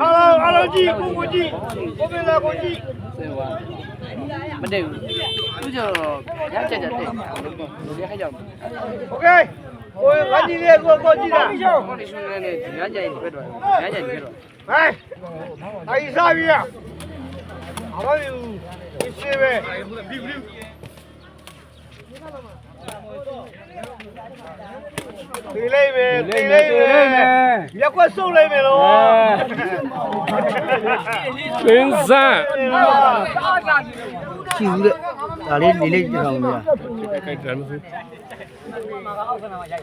အားလုံးကြည့်ကိုကြည့်ကိုပဲလာကိုကြည့်မတည့်ဘူးသူကျတော့ရကြကြတဲ့လူတွေခိုက်ကြโอเคကိုငါကြည့်လေကိုကြည့်တာဟောဒီရှင်နေရကြရင်ပြတ်သွားရကြရင်ပြတ်သွားဟဲ့အိစားပြီอ่ะအမယူရှင်းပဲตีလိုက်မယ်ตีလိုက်မယ်ရက်ကွက်စုပ်လိုက်မယ်လို့ပင်းစံကြည့်ဦးတဲ့ဒါလေးနေလေးကြည့်အောင်ဗျာကြိုက်တယ်မစိုး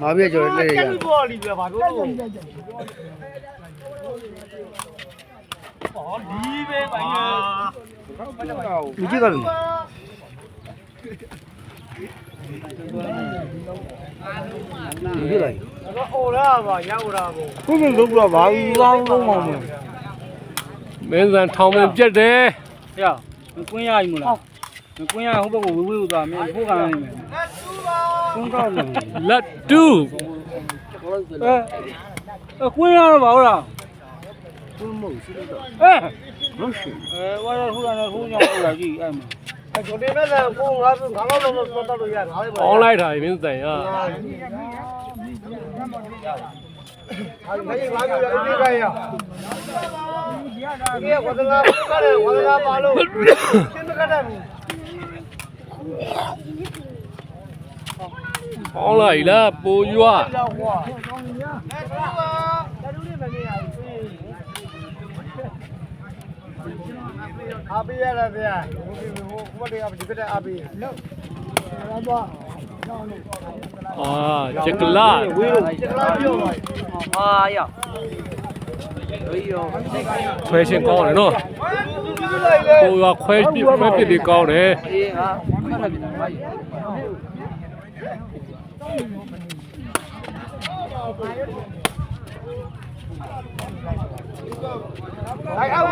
ငါပြကြော်လက်ရရဘောလီပြပါတော့ဟောဒီပဲပါညာဒီကြည့်ကြလို့ဒီလိုက်တော့အော်လာပါရောက်လာပေါ့ခုလုံးလုံးတော့ဘာလို့ကောင်းလုံးအောင်လဲမင်းစံထောင်မပြတ်တယ်ဟဲ့ကွင်းရည်မလားကွင်းရဟိုဘက်ကိုဝေးဝေးကိုသွားမင်းပို့ကန်နေမယ်ကွင်းကောက်နေလက်တူကွင်းရတော့ပါဟုတ်လားကွင်းမဟုတ်ရှိတော့မရှိဝါရဟိုကနေဟိုညောင်းလာကြည့်အဲ့မှာကျွန်တော်နဲ့ကိုငါဆိုငါလောက်တော့တော့လို့ရငါလေးပါအောင်းလိုက်တာမင်းစံရအဲ့ဒီဘာပြောလဲဒီကရဒီဝဒလာကလည်းဝဒလာပါလို့ရှင်းမကတတ်ဘူးအောင်းလိုက်လားပိုရွာအားပေးရလားဗျာဟိုတွေကဒီကတဲ့အားပေးလို့ချက်ကလာဝေးချက်ကလာပြောပါရခွဲရှင်ကောင်းတယ်နော်ပိုရွာခွဲပစ်တွေကောင်းတယ်အေးဟာခွဲလိုက်ပြီဘာကြီး哎，俺我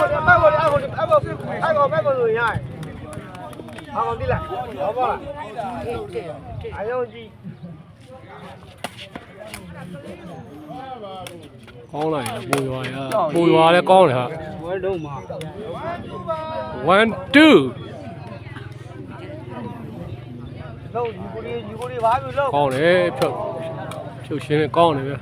路呀，俺我的了，好不啦？俺要去。ကောင်းလိုက်ပိုရွာရပိုရွာလည်းကောင်းတယ်ဟာဝဲလုံးမှာ1 2လုံးယူကိုလေးဘာလို့လုံးကောင်းတယ်ဖြုတ်ရှင်းလည်းကောင်းတယ်ဗျ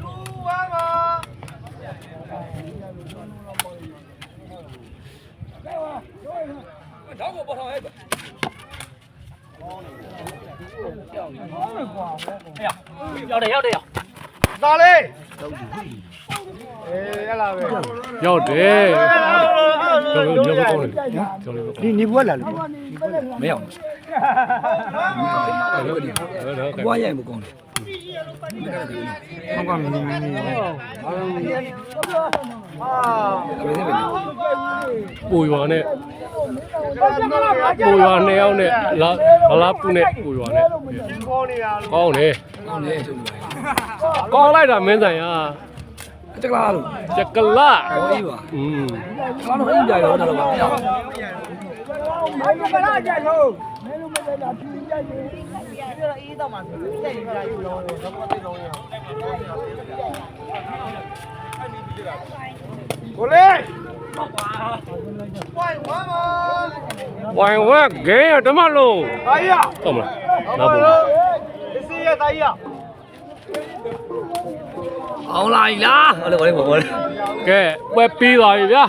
ရောက်တယ်သားလေးရလာပဲရောက်တယ်ကျော်လေးကောင်းတယ်ကျော်လေးဒီနေဘွက်လာလို့မရောက်ဘွားရိုင်မကောင်းတယ်ဟုတ်ကဲ့မင်းပိုရွာနဲ့ပိုရွာ2ယောက်နဲ့လာပူနဲ့ပိုရွာနဲ့ကောင်းတယ်ကောင်းလိုက်တာမင်းဆိုင်ရချက်ကလာလို့ချက်ကလာဟောကြီးပါကားတော့အိမ်ကြရောတော့ပါမလာကြရောမဲလို့မလဲတာပြင်းကြတယ်ပြီးတော့အေးတော့မှတက်ရင်ခလာယူလုံးတော့ဘာသိလုံးရကိုလေးဝိုင်ဝက်ဂဲရဓမ္မလုံးအာရဟုတ်မလားဟုတ်ပါလို့ဒီစီရသားရအောင်လာလားဟောလေကဲပွဲပြီးသွားပြီဗျာ